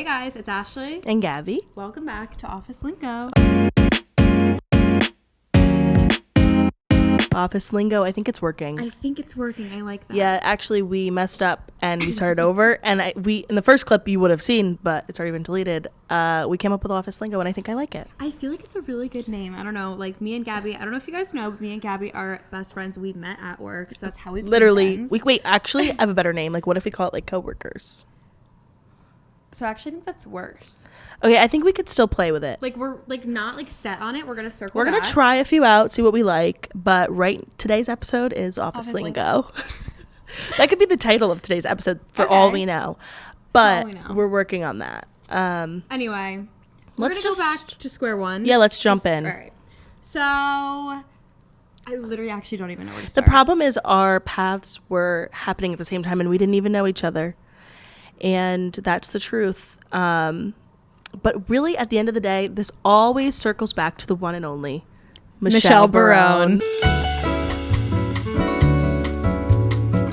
Hey guys, it's Ashley. And Gabby. Welcome back to Office Lingo. Office Lingo, I think it's working. I think it's working. I like that. Yeah, actually we messed up and we started over. And we in the first clip you would have seen, but it's already been deleted. We came up with Office Lingo and I think I like it. I feel like it's a really good name. I don't know, like me and Gabby, I don't know if you guys know, but me and Gabby are best friends. We met at work, so that's how we Literally. Wait, actually I have a better name. Like what if we call it like coworkers? So I actually think that's worse. Okay, I think we could still play with it. Like we're like not like set on it. We're gonna circle. We're gonna try a few out, see what we like. But today's episode is Office Lingo. That could be the title of today's episode for all we know. But we're working on that. Anyway, we're gonna go back to square one. Yeah, let's jump in. All right. So I literally actually don't even know where to start. The problem is our paths were happening at the same time and we didn't even know each other. And that's the truth. But really, at the end of the day, this always circles back to the one and only Michelle Barone.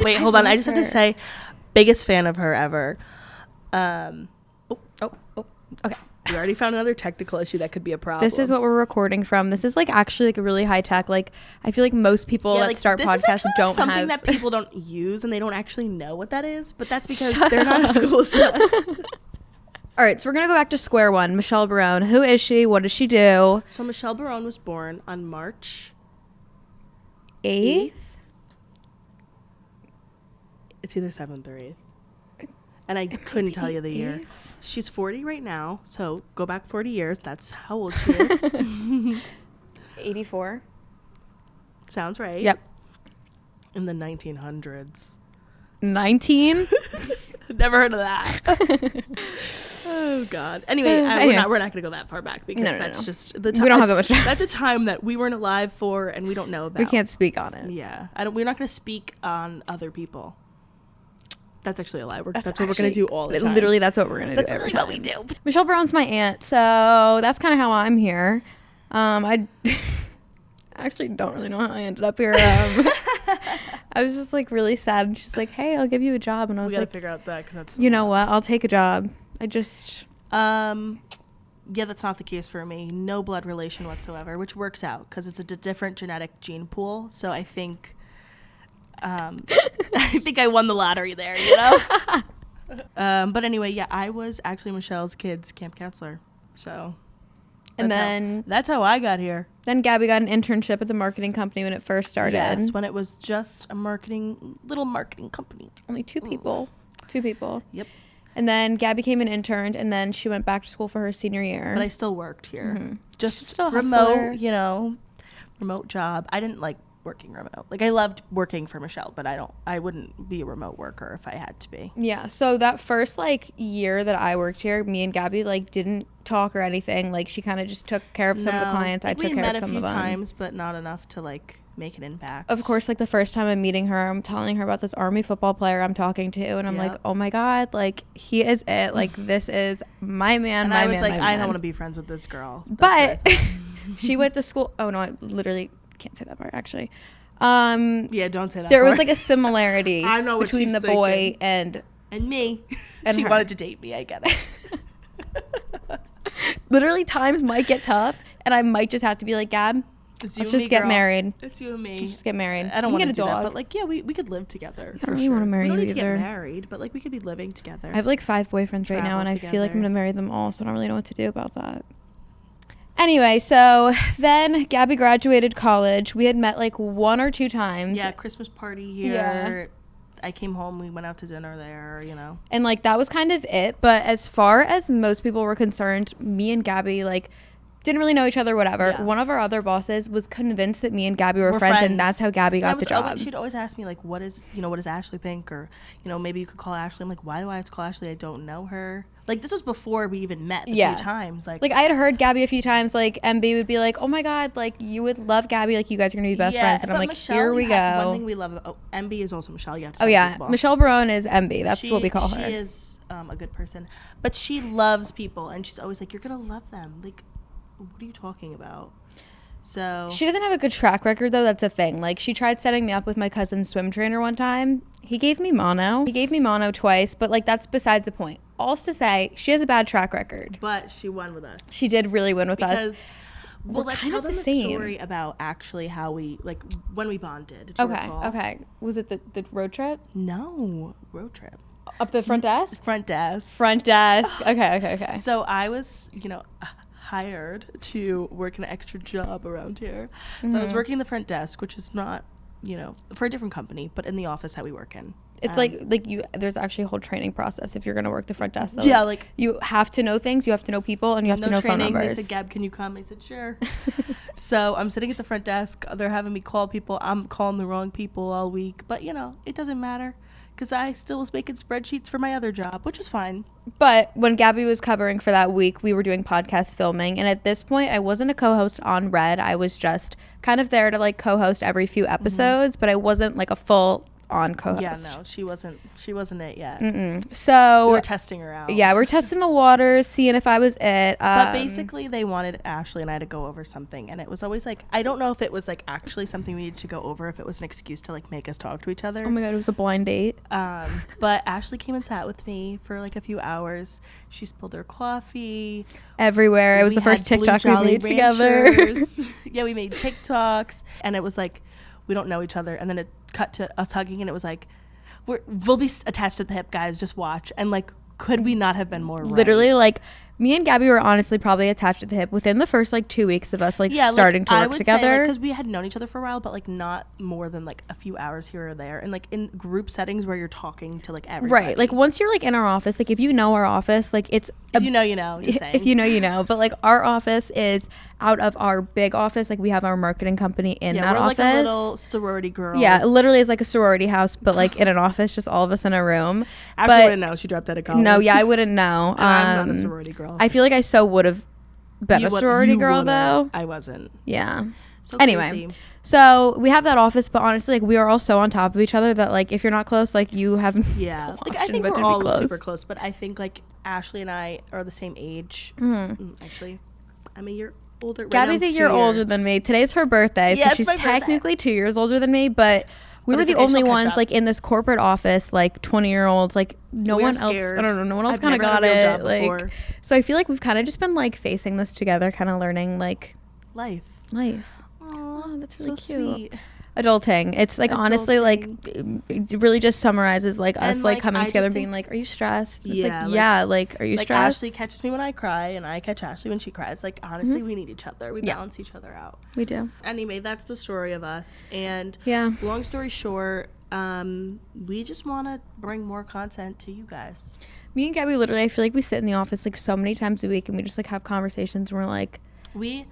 Wait, hold on. I just have to say, biggest fan of her ever. Okay. We already found another technical issue that could be a problem. This is what we're recording from. This is like actually like a really high tech. Like I feel like most people that start podcasts don't something have that people don't use and they don't actually know what that is. But that's because they're not as cool as us. All right, so we're going to go back to square one. Michelle Barone. Who is she? What does she do? So Michelle Barone was born on March 8th? It's either 7th or 8th. And I couldn't tell you the year. She's 40 right now, so go back 40 years. That's how old she is. 84. Sounds right. Yep. In the 1900s. 19? Never heard of that. Oh God. Anyway, we're not going to go that far back because that's just the time. We don't have that much time. That's a time that we weren't alive for and we don't know about. We can't speak on it. Yeah. We're not going to speak on other people. That's actually a lie. That's what we're going to do all the time. Literally, that's what we're going to do every time. What we do. Michelle Barone's my aunt, so that's kind of how I'm here. I actually don't really know how I ended up here. I was just like really sad, and she's like, "Hey, I'll give you a job," and I was we gotta like, "Figure out that because that's you know what? I'll take a job." I just yeah, that's not the case for me. No blood relation whatsoever, which works out because it's a different genetic gene pool. So I think I won the lottery there, you know. But anyway, yeah, I was actually Michelle's kid's camp counselor. So that's how I got here. Then Gabby got an internship at the marketing company when it first started. Yes, when it was just a little marketing company. Only two people. Yep. And then Gabby came and interned, and then she went back to school for her senior year. But I still worked here. Mm-hmm. Just still remote, remote job. I didn't like working remote. Like I loved working for Michelle, but I wouldn't be a remote worker if I had to be. Yeah. So that first year that I worked here, me and Gabby didn't talk or anything. Like she kind of just took care of some of the clients. I took care of some of them. We met a few times, but not enough to make an impact. Of course, the first time I'm meeting her, I'm telling her about this Army football player I'm talking to, and I'm like, oh my God, he is it. This is my man. And I was like, I don't want to be friends with this girl. But she went to school. Oh no, I literally can't say that part actually. Yeah, don't say that. There was a similarity I know what between the boy and me. And she her. wanted to date me. I get it. Literally, times might get tough, and I might just have to be like, Gab, let's just get married. It's you and me. Let's just get married. I don't want to do that, but yeah, we could live together. I don't really want to marry you either. We don't need to get married, but we could be living together. I have 5 boyfriends right now, and I feel like I'm gonna marry them all, so I don't really know what to do about that. Anyway, so then Gabby graduated college. We had met 1 or 2 times. Yeah, Christmas party here. Yeah. I came home. We went out to dinner there, And that was kind of it. But as far as most people were concerned, me and Gabby didn't really know each other, whatever. Yeah. One of our other bosses was convinced that me and Gabby were friends, and that's how Gabby got the job. She'd always ask me what does Ashley think, or maybe you could call Ashley. I'm like, why do I have to call Ashley? I don't know her. This was before we even met a few times. I had heard Gabby a few times. MB would be like, oh my God, you would love Gabby. You guys are gonna be best friends. And I'm like, Michelle, here we go. One thing we love. MB is also Michelle. You have to. Oh yeah, Michelle Barone is MB. That's what we call her. She is a good person, but she loves people, and she's always like, you're gonna love them. What are you talking about? So she doesn't have a good track record, though. That's a thing. She tried setting me up with my cousin's swim trainer one time. He gave me mono twice, but that's besides the point. all's to say, she has a bad track record. But she won with us. She did really win with us. Well, let's tell them the story about actually how we, like, when we bonded. Okay. Was it the road trip? No, road trip. Up the front desk? Front desk. Okay. So I was, hired to work an extra job around here. So I was working the front desk, which is not, for a different company, but in the office that we work in. It's there's actually a whole training process if you're going to work the front desk. Though. Yeah, you have to know things, you have to know people, and you have to know phone numbers. They said, Gab, can you come? I said, sure. So I'm sitting at the front desk. They're having me call people. I'm calling the wrong people all week. But, it doesn't matter because I still was making spreadsheets for my other job, which was fine. But when Gabby was covering for that week, we were doing podcast filming. And at this point, I wasn't a co-host on Red. I was just kind of there to, co-host every few episodes. But I wasn't, a full on co-host. Yeah, no, she wasn't it yet. So we were testing her out. Yeah, we're testing the waters, seeing if I was it. But basically, they wanted Ashley and I to go over something, and it was always I don't know if it was actually something we needed to go over, if it was an excuse to make us talk to each other. Oh my god, it was a blind date. But Ashley came and sat with me for a few hours. She spilled her coffee everywhere. It was the first TikTok we made together. Yeah, we made TikToks, and it was we don't know each other, and then it cut to us hugging, and it was we'll be attached at the hip, guys, just watch. And could we not have been more right? Literally, me and Gabby were honestly probably attached at the hip within the first 2 weeks of us starting to work together, because we had known each other for a while, but not more than a few hours here or there, and in group settings where you're talking to everybody. Right, once you're in our office, if you know our office, it's if you know, you know. If you know, you know. But our office is out of our big office. We have our marketing company in that office. We're a little sorority girl. Yeah, it literally is a sorority house, but in an office, just all of us in a room. Ashley wouldn't know. She dropped out of college. No, yeah, I wouldn't know. I'm not a sorority girl. I feel I so would have been a sorority girl, though. I wasn't. Yeah. So anyway, crazy. So we have that office, but honestly, we are all so on top of each other that if you're not close, you have yeah. I think we're all super close, but I think Ashley and I are the same age. Actually, I'm a year older. Gabby's a year older than me. Today's her birthday, so she's technically 2 years older than me, but we were the only ones in this corporate office, 20-year-olds, no one else. I don't know. No one else kind of got it. So I feel we've kind of just been facing this together, kind of learning life. Oh, that's really so cute. Sweet. Adulting. It's honestly it really just summarizes us coming together and being are you stressed? It's yeah, are you stressed? Ashley catches me when I cry and I catch Ashley when she cries. Honestly, we need each other. We balance each other out. We do. Anyway, that's the story of us. And long story short, we just want to bring more content to you guys. Me and Gabby literally, I feel we sit in the office so many times a week and we just have conversations and we're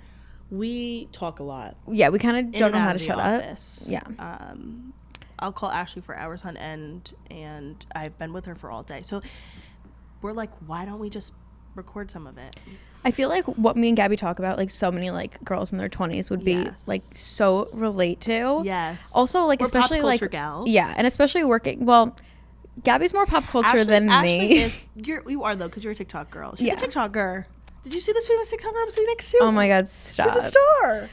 we talk a lot. Yeah, we kind of don't know how to shut office. up. Yeah. I'll call Ashley for hours on end, and I've been with her for all day. So we're why don't we just record some of it? I feel what me and Gabby talk about, so many girls in their 20s would be so relate to. Yes. Also we're especially pop culture gals. Yeah, and especially working. Well, Gabby's more pop culture than me. You are though, because you're a TikTok girl. She's a TikToker. Did you see this famous TikToker I'm sitting next to? Oh my god, stop. She's a star.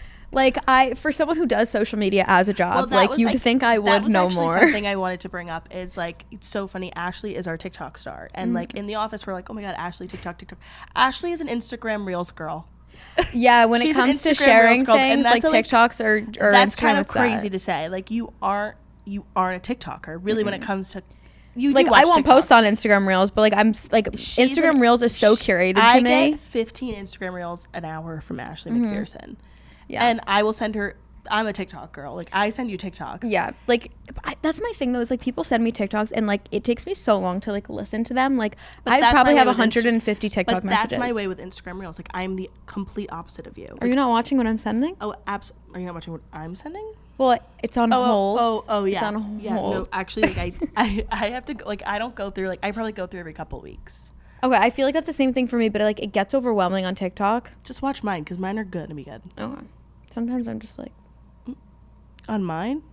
For someone who does social media as a job, you'd think I would know more. Something I wanted to bring up is it's so funny. Ashley is our TikTok star, and in the office we're oh my god, Ashley TikTok. Ashley is an Instagram Reels girl. Yeah, when it comes to sharing things, TikToks or that's Instagram, kind of crazy to say. You aren't a TikToker really when it comes to. I won't post on Instagram Reels, but I'm Instagram Reels is so curated to me. I get 15 Instagram Reels an hour from Ashley McPherson. Yeah. And I will send her. I'm a TikTok girl. I send you TikToks. Yeah. That's my thing though. Is people send me TikToks and it takes me so long to listen to them. I probably have 150 TikTok messages. That's my way with Instagram Reels. I'm the complete opposite of you. Are you not watching what I'm sending? Oh, are you not watching what I'm sending? Well, it's on hold. Yeah. It's on hold. Yeah, no, actually, I have to, I don't go through, I probably go through every couple of weeks. Okay, I feel that's the same thing for me, but it gets overwhelming on TikTok. Just watch mine, because mine are good to be good. Okay. Sometimes I'm just On mine?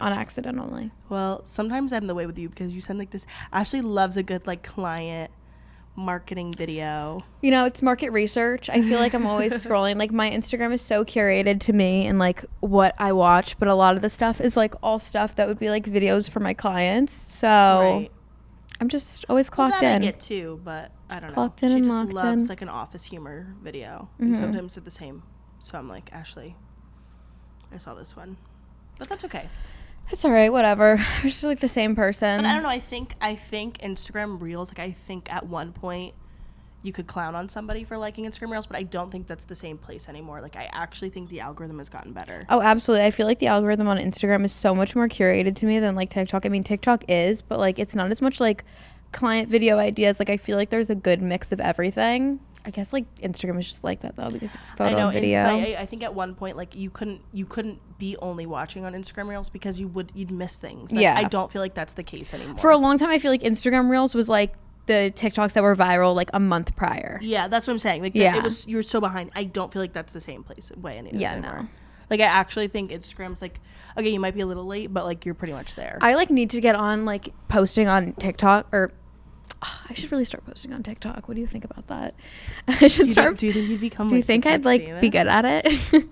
On accident only. Well, sometimes I'm the way with you, because you send this. Ashley loves a good, client marketing video. It's market research. I feel I'm always scrolling. My Instagram is so curated to me and what I watch, but a lot of the stuff is all stuff that would be videos for my clients. So right. I'm just always clocked that in. I get too, but I don't Clocked know. in She and just locked loves in. like an office humor video, Mhm. and sometimes they're the same. So I'm like, Ashley, I saw this one, but that's okay. It's all right, whatever. We're just like the same person. But I don't know. I think Instagram Reels. Like I think at one point you could clown on somebody for liking Instagram Reels, but I don't think that's the same place anymore. Like I actually think the algorithm has gotten better. Oh, absolutely. I feel like the algorithm on Instagram is so much more curated to me than like TikTok. I mean, TikTok is, but like it's not as much like client video ideas. Like I feel like there's a good mix of everything. I guess like Instagram is just like that though because it's photo and video. I think at one point like you couldn't be only watching on Instagram Reels because you'd miss things. Like, yeah. I don't feel like that's the case anymore. For a long time, I feel like Instagram Reels was like the TikToks that were viral like a month prior. Yeah, that's what I'm saying. Like you were so behind. I don't feel like that's the same way anymore. Yeah, no. Like I actually think Instagram's like, okay, you might be a little late, but like you're pretty much there. I like need to get on like posting on TikTok or I should really start posting on TikTok. What do you think about that? I should start. Do you think you'd become? Do you think I'd like be good at it?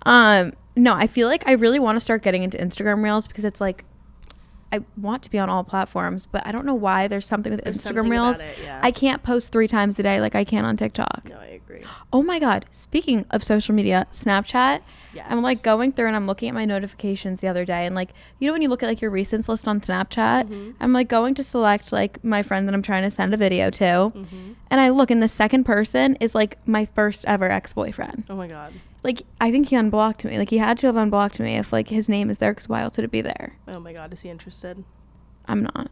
No, I feel like I really want to start getting into Instagram Reels because it's like I want to be on all platforms, but I don't know why. There's something with Instagram Reels. I can't post 3 times a day like I can on TikTok. No, I agree. Oh my God. Speaking of social media, Snapchat. Yes. I'm like going through and I'm looking at my notifications the other day and like, you know, when you look at like your recents list on Snapchat, I'm like going to select like my friend that I'm trying to send a video to. And I look and the second person is like my first ever ex-boyfriend. Oh my God. Like, I think he unblocked me. Like, he had to have unblocked me if like his name is there because why else would it be there? Oh my God. Is he interested? I'm not.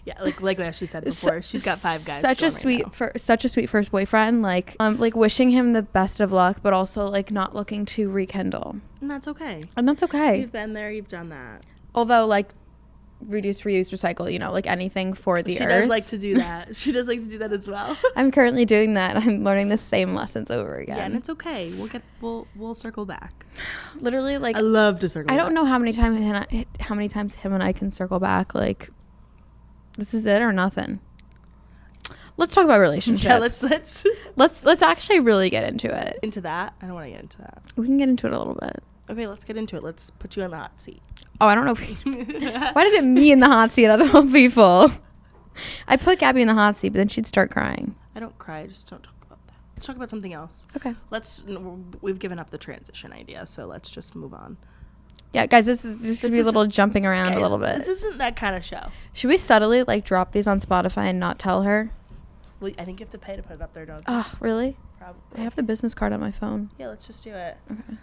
Yeah, like Ashley said before, she's got 5 guys. Such a sweet first boyfriend. Like wishing him the best of luck, but also like not looking to rekindle. And that's okay. And that's okay. You've been there. You've done that. Although like reduce, reuse, recycle. You know, like anything for the earth. She does like to do that. She does like to do that as well. I'm currently doing that. I'm learning the same lessons over again. Yeah, and it's okay. We'll circle back. Literally, like I love to circle. I don't know how many times him and I can circle back. Like. This is it or nothing. Let's talk about relationships. Yeah, let's actually really get into it. Into that? I don't want to get into that. We can get into it a little bit. Okay, let's get into it. Let's put you on the hot seat. Oh, I don't know. Why does it me in the hot seat out of all people? I'd put Gabby in the hot seat, but then she'd start crying. I don't cry. Just don't talk about that. Let's talk about something else. Okay. We've given up the transition idea, so let's just move on. Yeah, guys, this is just going to be a little jumping around a little bit. This isn't that kind of show. Should we subtly, like, drop these on Spotify and not tell her? Well, I think you have to pay to put it up there, don't you? Oh, really? Probably. I have the business card on my phone. Yeah, let's just do it. Okay.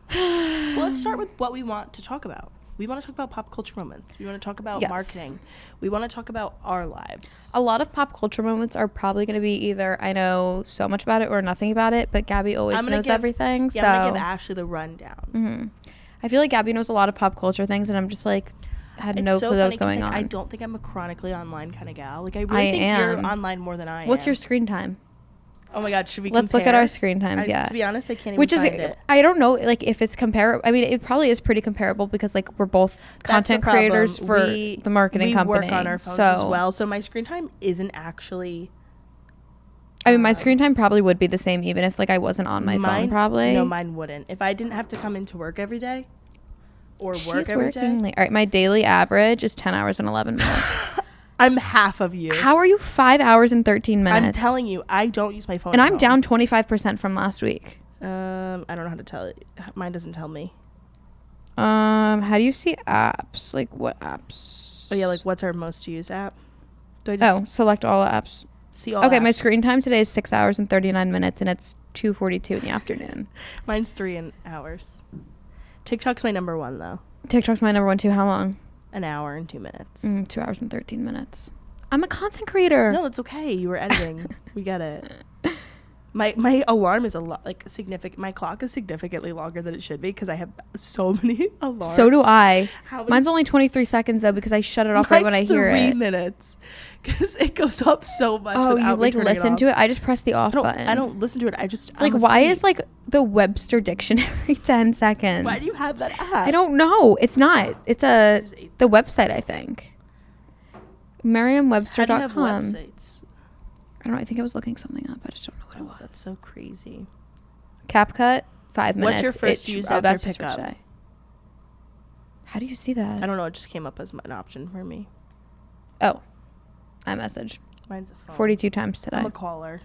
Well, let's start with what we want to talk about. We want to talk about pop culture moments. We want to talk about marketing. We want to talk about our lives. A lot of pop culture moments are probably going to be either I know so much about it or nothing about it, but Gabby always knows everything. Yeah, I'm going to give Ashley the rundown. I feel like Gabby knows a lot of pop culture things, and I'm just like, had no clue that was going on. I don't think I'm a chronically online kind of gal. Like, I really think you're online more than I am. What's your screen time? Oh my God, should we Let's look at our screen times, yeah. To be honest, I can't even find it. I don't know, like, if it's comparable. I mean, it probably is pretty comparable because, like, we're both content creators for the marketing company. We work on our phones as well, so my screen time isn't actually... I mean, my screen time probably would be the same even if, like, I wasn't on my phone, probably. No, mine wouldn't. If I didn't have to come into work every day or work every day. All right, my daily average is 10 hours and 11 minutes. I'm half of you. How are you 5 hours and 13 minutes? I'm telling you, I don't use my phone. And I'm down 25% from last week. I don't know how to tell it. Mine doesn't tell me. How do you see apps? Like, what apps? Oh, yeah, like, what's our most used app? Select all apps. See all Okay, apps. my screen time today is 6 hours and 39 minutes, and it's 2:42 in the afternoon. Mine's 3 hours. TikTok's my number 1, though. TikTok's my number 1, too. How long? An hour and 2 minutes. 2 hours and 13 minutes. I'm a content creator. No, it's okay. You were editing. We get it. My alarm is a lot significant. My clock is significantly longer than it should be because I have so many alarms. So do I. Mine's only 23 seconds though because I shut it off right when I hear it. 3 minutes because it goes up so much. Oh, you like listen to it? I just press the off button. I don't listen to it. I just like why is like the Webster dictionary 10 seconds? Why do you have that app? I don't know. It's not. It's the website I think. Merriam-Webster.com. How do you have websites? I don't know. I think I was looking something up. I just don't know what it was. That's so crazy. CapCut, 5 minutes. What's your first used app that's or just for pickup? today. How do you see that? I don't know. It just came up as an option for me. Oh, iMessage. Mine's a phone. 42 times today. I'm a caller.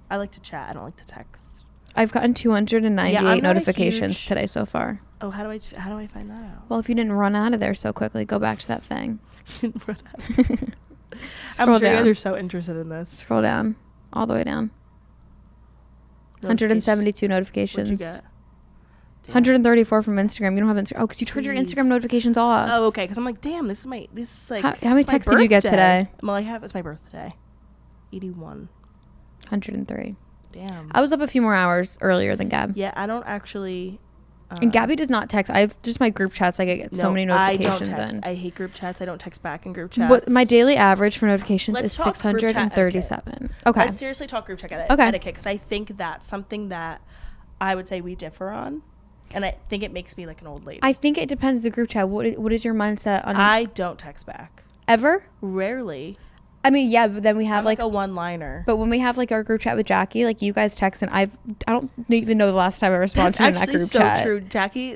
I like to chat. I don't like to text. I've gotten 298 notifications today so far. Oh, how do I find that out? Well, if you didn't run out of there so quickly, go back to that thing. I'm sure Scroll down. you guys are so interested in this. Scroll down. All the way down. 172 notifications. What'd you get? 134 from Instagram. You don't have Instagram. Oh, because you turned your Instagram notifications off. Oh, okay. Because I'm like, damn, this is like. How many texts did you get today? Well, it's my birthday. 81. 103. Damn. I was up a few more hours earlier than Gab. Yeah, I don't actually. And Gabby does not text. I've just my group chats. I get so many notifications. I don't text. in. I hate group chats. I don't text back in group chats. What my daily average for notifications Let's is talk group chat 637. Okay. Let's seriously talk group chat etiquette because I think that's something that I would say we differ on, and I think it makes me like an old lady. I think it depends the group chat. What is your mindset on? I don't text back. Ever? Rarely. I mean, yeah, but then we have I'm like a one-liner. But when we have like our group chat with Jackie, like you guys text, and I don't even know the last time I responded in that group chat. That's actually so true, Jackie.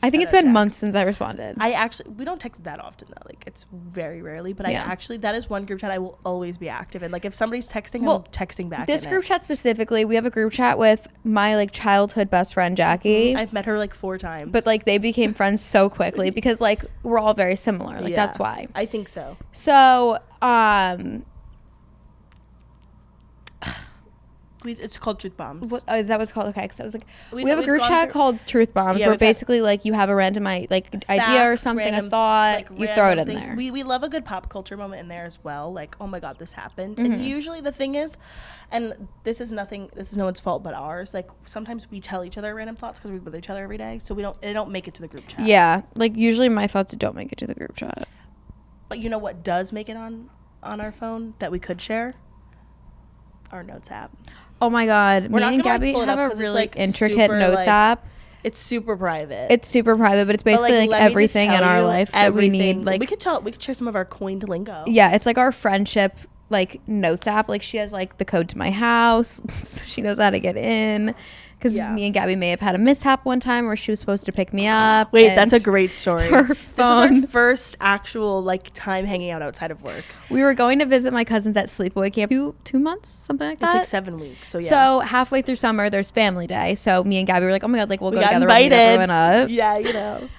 I think it's been months since I responded. We don't text that often though. Like it's very rarely, but that is one group chat I will always be active in. Like if somebody's texting, I'm texting back. This group chat specifically, we have a group chat with my like childhood best friend Jackie. I've met her like 4 times, but like they became friends so quickly because like we're all very similar. Like that's why. I think so. So it's called Truth Bombs. Is that what's called? Okay, because I was like, we have a group chat called Truth Bombs, where basically like you have a random idea or something, a thought, you throw it in there. We love a good pop culture moment in there as well. Like, oh my God, this happened. And usually the thing is, and this is no one's fault but ours. Like sometimes we tell each other random thoughts because we're with each other every day, so they don't make it to the group chat. Yeah, like usually my thoughts don't make it to the group chat. But you know what does make it on our phone that we could share? Our notes app. Oh my God, me and Gabby have a really intricate notes app. It's super private. It's super private, but it's basically like everything in our life that we need. Like we could share some of our coined lingo. Yeah, it's like our friendship like notes app. Like she has like the code to my house, so she knows how to get in. Because me and Gabby may have had a mishap one time where she was supposed to pick me up. Wait, that's a great story. This was our first actual like time hanging out outside of work. We were going to visit my cousins at sleepaway camp 2 months, something like that. It's like 7 weeks. So yeah. So halfway through summer, there's family day. So me and Gabby were like, oh my God, like we'll go together and meet everyone up. Yeah, you know.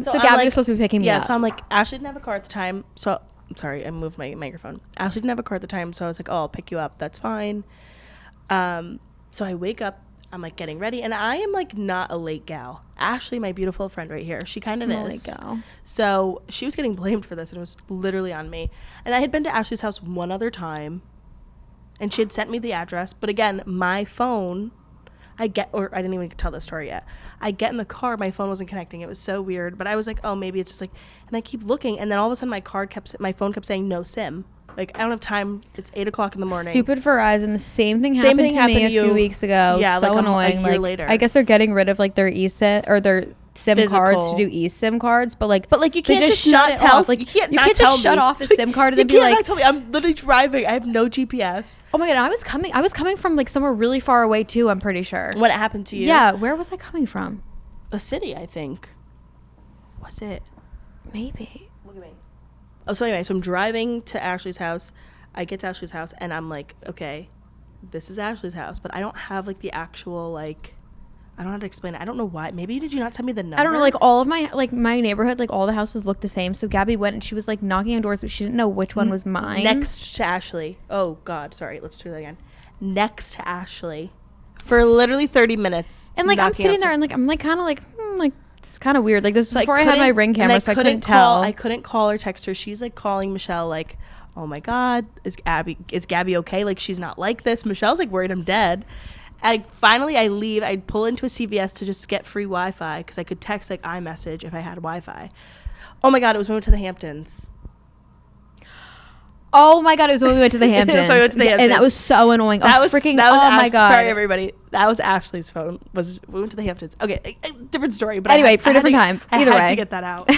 So Gabby was supposed to be picking me up. Yeah, so I'm like, Ashley didn't have a car at the time. So I'm sorry, I moved my microphone. Ashley didn't have a car at the time, so I was like, oh, I'll pick you up. That's fine. So I wake up. I'm like getting ready, and I am like not a late gal. Ashley, my beautiful friend right here, she kind of is. Late gal. So she was getting blamed for this, and it was literally on me. And I had been to Ashley's house one other time, and she had sent me the address. But again, my phone, I didn't even tell this story yet. I get in the car, my phone wasn't connecting. It was so weird, but I was like, oh, maybe it's just like, and I keep looking, and then all of a sudden my phone kept saying no SIM. Like, I don't have time. It's 8 o'clock in the morning. Stupid Verizon. The same thing happened to me a few weeks ago. Yeah, so like annoying. A year later. I guess they're getting rid of like their eSIM or their SIM cards to do eSIM cards, but like you can't just not tell. Off. Like you can't just shut off a SIM card and then be like, not tell me. I'm literally driving. I have no GPS. Oh my God, I was coming from like somewhere really far away too. I'm pretty sure. What happened to you? Yeah, where was I coming from? A city, I think. Was it? Maybe. Look at me. Oh, so anyway, so I'm driving to Ashley's house. I get to Ashley's house and I'm like, okay, this is Ashley's house, but I don't have like the actual like, I don't know how to explain it. I don't know why. Maybe did you not tell me the number? I don't know. Like all of my neighborhood, like all the houses look the same. So Gabby went and she was like knocking on doors, but she didn't know which one was mine. Next to Ashley. Oh God, sorry. Let's do that again. Next to Ashley for literally 30 minutes. And like I'm sitting there and like I'm like kind of like it's kind of weird. Like this is before I had my Ring camera, so I couldn't tell. I couldn't call or text her. She's like calling Michelle like, oh my God, is Gabby okay? Like she's not like this. Michelle's like worried I'm dead. And finally I leave. I'd pull into a CVS to just get free Wi-Fi because I could text like iMessage if I had Wi-Fi. Oh my God, it was when we went to the Hamptons. Oh my God, it was when we went to the Hamptons. So we went to the Hamptons. And that was so annoying. That was my God. Sorry, everybody. That was Ashley's phone. We went to the Hamptons. Okay, different story. But anyway, for a different time. Either way. I had to get that out.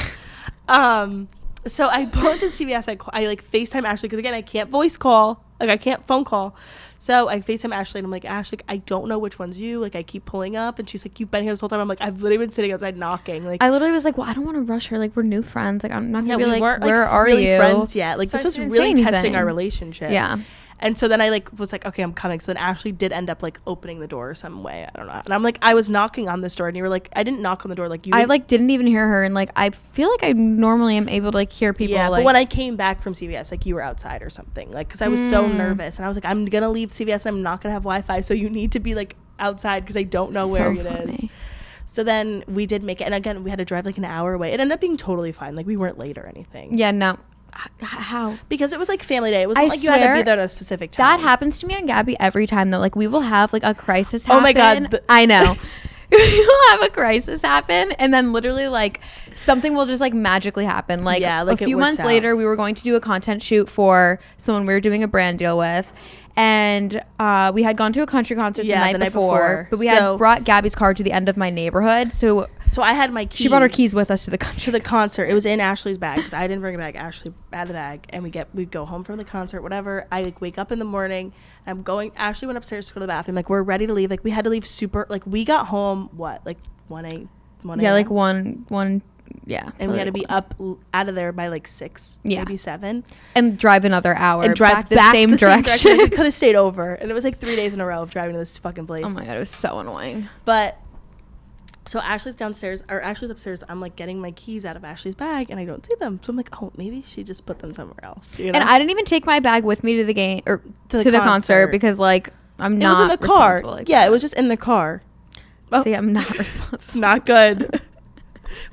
So I pull into CVS. I like FaceTime Ashley because again I can't voice call. Like, I can't phone call. So I FaceTime Ashley, and I'm like, Ashley, I don't know which one's you. Like, I keep pulling up. And she's like, you've been here this whole time. I'm like, I've literally been sitting outside knocking. Like, I literally was like, well, I don't want to rush her. Like, we're new friends. Like, I'm not going to be we like, weren't, where are really you? friends yet. Like, So this I was didn't really say testing anything. our relationship. Yeah. And so then I like was like, okay, I'm coming. So then Ashley did end up like opening the door some way. I don't know. And I'm like, I was knocking on this door, and you were like, I didn't knock on the door. Like, you. I like didn't even hear her, and like I feel like I normally am able to like hear people. Yeah, like, but when I came back from CVS, like, you were outside or something. Like, because I was so nervous, and I was like, I'm gonna leave CVS, and I'm not gonna have Wi-Fi, so you need to be like outside because I don't know where it is. So then we did make it, and again, we had to drive like an hour away. It ended up being totally fine. Like, we weren't late or anything. Yeah, no. How? Because it was like family day. It wasn't like you had to be there at a specific time. That happens to me and Gabby every time though. Like, we will have like a crisis happen. Oh my God. I know. We will have a crisis happen, and then literally like something will just like magically happen. Like, yeah, like a few months later, we were going to do a content shoot for someone we were doing a brand deal with. And we had gone to a country concert the night before, but we had brought Gabby's car to the end of my neighborhood. So I had my keys. She brought her keys with us to the concert. To the concert. It was in Ashley's bag because I didn't bring a bag. Ashley had the bag, and we go home from the concert, whatever. I like wake up in the morning, and I'm going. Ashley went upstairs to go to the bathroom. Like, we're ready to leave. Like, we had to leave super. Like, we got home like 1 a.m. Yeah, like one. Yeah, and we had to be up out of there by like 6, maybe 7, and drive another hour and drive back the same direction. We could have stayed over, and it was like 3 days in a row of driving to this fucking place. Oh my God, it was so annoying. But so Ashley's upstairs. I'm like getting my keys out of Ashley's bag, and I don't see them. So I'm like, oh, maybe she just put them somewhere else. You know? And I didn't even take my bag with me to the game or to the concert because like I'm not. It was in the car. Like yeah, it was just in the car. Oh. See, I'm not responsible. Not good.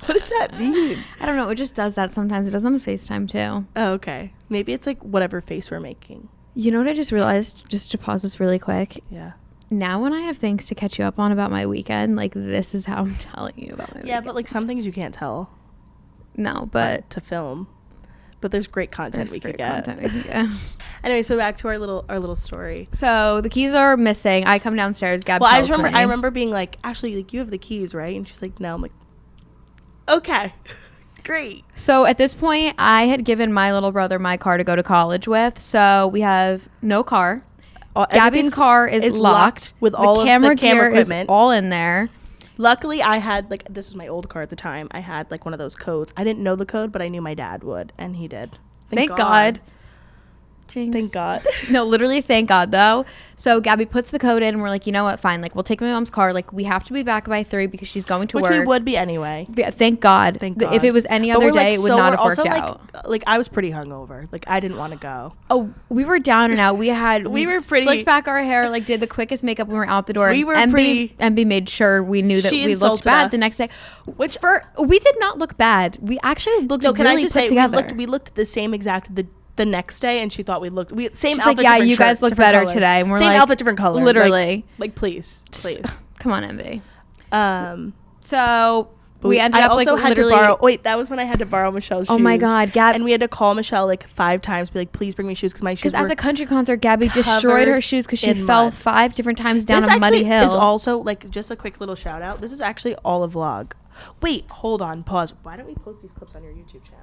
What does that mean? I don't know. It just does that sometimes. It does on FaceTime too. Oh, okay. Maybe it's like whatever face we're making. You know what I just realized? Just to pause this really quick. Yeah. Now when I have things to catch you up on about my weekend, like this is how I'm telling you about my weekend. Yeah, but like some things you can't tell. No, but to film. But there's great content we could get. Anyway, so back to our little story. So the keys are missing. I come downstairs. Gab tells me. I remember being like, Ashley, like, you have the keys, right? And she's like, no. I'm like, okay. Great. So at this point, I had given my little brother my car to go to college with. So we have no car. Gabby's car is locked with all the camera gear equipment. Is all in there. Luckily, I had like, this was my old car at the time. I had like one of those codes. I didn't know the code, but I knew my dad would, and he did. Thank God. Jinx. Thank God. No, literally, thank God though. So Gabby puts the code in, and we're like, you know what? Fine. Like, we'll take my mom's car. Like, we have to be back by 3 because she's going to work. Which we would be anyway. Yeah, thank God. Thank God. If it was any other day, it would not have worked out. Like, I was pretty hungover. Like, I didn't want to go. Oh, we were down and out. We were pretty. Slicked back our hair. Like, did the quickest makeup when we were out the door. We were pretty. MB made sure we knew that we looked bad the next day. Which we did not look bad. We actually looked really put together. We looked the same exact the next day, and she thought same She's outfit. Like, yeah, you guys look better color. today. And we're same like, outfit, different color. Literally. Like please. Come on, MB. So we ended up like literally. That was when I had to borrow Michelle's shoes. Oh my God, Gab! And we had to call Michelle like 5 times, be like, please bring me shoes because my shoes. Because at the country concert, Gabby destroyed her shoes because she fell 5 different times down a muddy hill. This is also like just a quick little shout out. This is actually all a vlog. Wait, hold on, pause. Why don't we post these clips on your YouTube channel?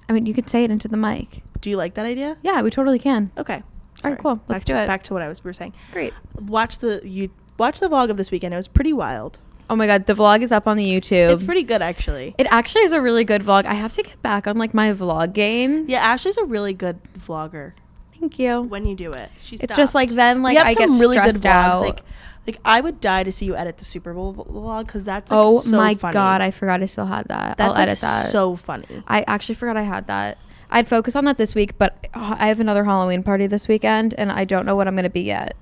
I mean, you could say it into the mic. Do you like that idea? Yeah, we totally can. Okay. All right, cool. Let's do it. Back to what we were saying. Great. Watch the vlog of this weekend. It was pretty wild. Oh my God, the vlog is up on the YouTube. It's pretty good, actually. It actually is a really good vlog. I have to get back on like my vlog game. Yeah, Ashley's a really good vlogger. Thank you. When you do it, it's just like then like I get really stressed good vlogs. Out. Like I would die to see you edit the Super Bowl vlog because that's like, so funny. Oh my God, I forgot I still had that. I'll edit that. So funny. I actually forgot I had that. I'd focus on that this week, but I have another Halloween party this weekend, and I don't know what I'm going to be yet.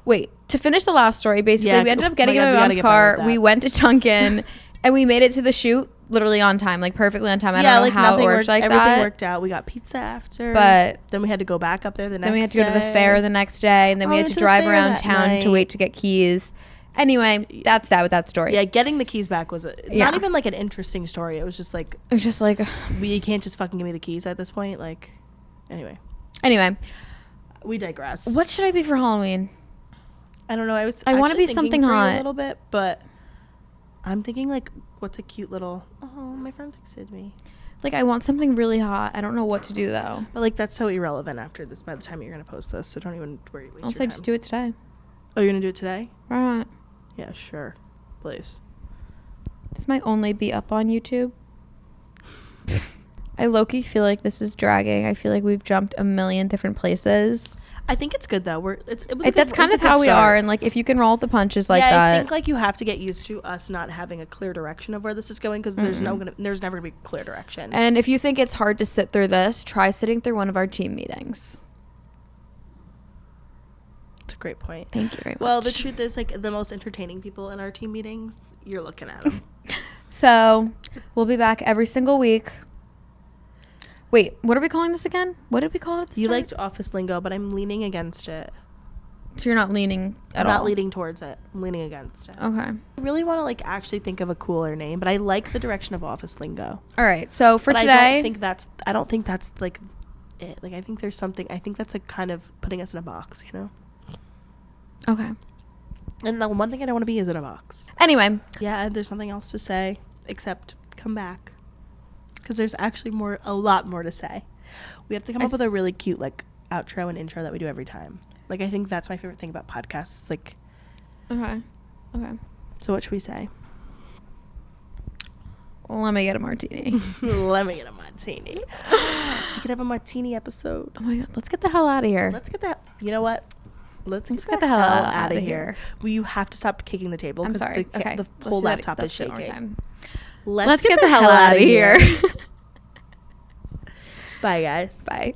Wait, to finish the last story, basically, we ended up getting in my mom's car. We went to Dunkin', and we made it to the shoot literally on time, like perfectly on time. I don't know how it worked like that. Everything worked out. We got pizza after, but then we had to go back up there the next day. Then we had to go to the fair the next day, and then we had to drive around town to wait to get keys. Anyway, that's that with that story. Yeah, getting the keys back was not even like an interesting story. It was just like you can't just fucking give me the keys at this point. Like, anyway, we digress. What should I be for Halloween? I don't know. I want to be something hot a little bit, but I'm thinking like, what's a cute little? Oh, my friend texted me. Like, I want something really hot. I don't know what to do, though. But, like, that's so irrelevant after this, by the time you're going to post this, so don't even worry. Also, just do it today. Oh, you're going to do it today? Why not? Yeah, sure. Please. This might only be up on YouTube. I low-key feel like this is dragging. I feel like we've jumped a million different places. I think it's good, though. That's kind of how we are, and, like, if you can roll with the punches like that. I think, like, you have to get used to us not having a clear direction of where this is going, because there's never going to be a clear direction. And if you think it's hard to sit through this, try sitting through one of our team meetings. That's a great point. Thank you very much. Well, the truth is, like, the most entertaining people in our team meetings, you're looking at them. So, we'll be back every single week. Wait, what are we calling this again? What did we call it? You liked office lingo, but I'm leaning against it. So you're not leaning at all? Not leaning towards it. I'm leaning against it. Okay. I really want to, like, actually think of a cooler name, but I like the direction of office lingo. All right. So for today, I don't think that's like it. Like, I think there's something. I think that's, like, kind of putting us in a box, you know? Okay. And the one thing I don't want to be is in a box. Anyway. Yeah, there's nothing else to say except come back. Because there's actually a lot more to say. We have to come up with a really cute, like, outro and intro that we do every time. Like, I think that's my favorite thing about podcasts. Like, okay. So what should we say? Let me get a martini. Let me get a martini. We could have a martini episode. Oh my God. Let's get the hell out of here. Let's get that. You know what? Let's get the hell out of here. Well, you have to stop kicking the table. I'm sorry. The whole laptop is shaking. Let's get the hell out of here. Bye, guys. Bye.